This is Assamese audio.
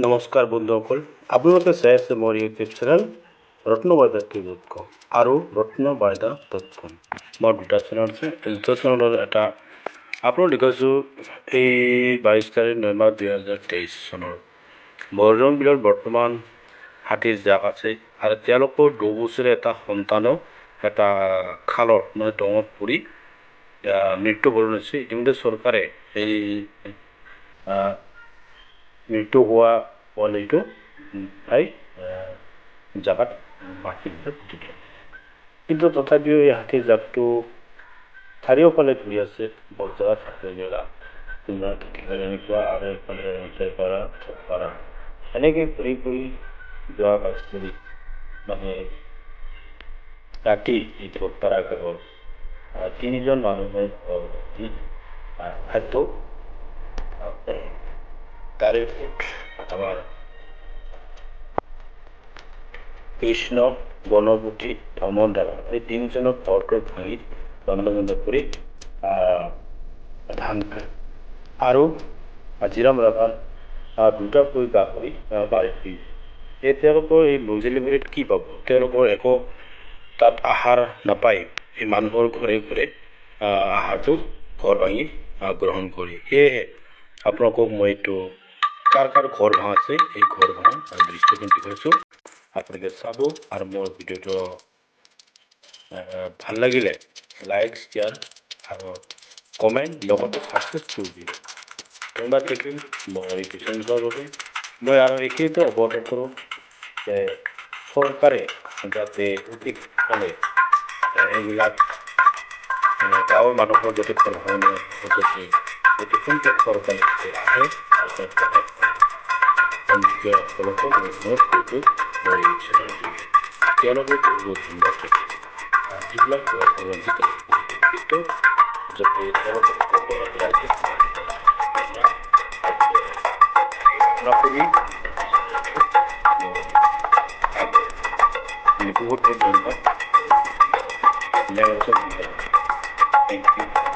নমস্কাৰ বন্ধুসকল, আপোনালোকে চাই আছে মোৰ ইউটিউব চেনেল ৰত্নবাৰ্তা.com আৰু ৰত্নবাৰ্তা.com। মোৰ দুটা চেনেল আছে। এই দুটা চেনেলৰ এটা আপোনালোক দেখাইছোঁ এই 22 তাৰিখ 9 মাৰ্চ 2023 চনৰ বৰজন বিলত বৰ্তমান হাতীৰ জাক আছে আৰু তেওঁলোকৰ 2 বছৰীয়া এটা সন্তানক এটা খালত মানে দঙত পৰি মৃত্যুবৰণ হৈছে। ইতিমধ্যে চৰকাৰে এই মৃত্যু হোৱা পোৱালিটো প্ৰায় জাগাত মাটিত পুতি দিয়ে। কিন্তু তথাপিও এই হাতীৰ জাকটো চাৰিওফালে ঘূৰি আছে বজাৰত এনেকুৱা আৰু এইফালে পাৰা এনেকৈ ঘূৰি ঘূৰি যোৱা পাছলি মানে ৰাতি এইটো হত্যাৰ আগত 3জন মানুহে খাদ্য তাৰে আমাৰ কৃষ্ণ বনপতি ধৰ্মৰ দ্বাৰা এই 3জনক ঘৰটো ভাঙি বন্ধ কৰি ধান খায় আৰু হাজিৰাম ৰাভাৰ দুটাকৈ গাহৰি মাৰি দিয়ে। তেওঁলোকৰ এই ডেলিভাৰীত কি পাব? তেওঁলোকৰ একো তাত আহাৰ নাপায়। এই মানুহৰ ঘৰে ঘৰে আহাৰটো ঘৰ ভাঙি গ্ৰহণ কৰি। সেয়েহে আপোনালোকক মই এইটো কাৰ ঘৰ ভাঙাছে এই ঘৰ ভাঙা দৃশ্যটো দেখুৱাইছোঁ। আপোনালোকে চাব আৰু মোৰ ভিডিঅ'টো ভাল লাগিলে লাইক শ্বেয়াৰ আৰু কমেণ্ট লগতে ছাবস্ক্ৰাইব কৰি দিব। ধন্যবাদ থাকিল মই বিচাৰিবৰ বাবে। মই আৰু এইখিনিতে অৱগত কৰোঁ যে চৰকাৰে যাতে অতি সোনকালে এইবিলাক গাঁৱৰ মানুহৰ যাতে পঢ়াশুনা যাতে অতি সোনকালে চৰকাৰে আহে তেওঁলোকে বহুত ধন্যবাদ থাকিল যিবিলাক কিন্তু যাতে তেওঁলোকক বহুত ধন্যবাদ। Thank you.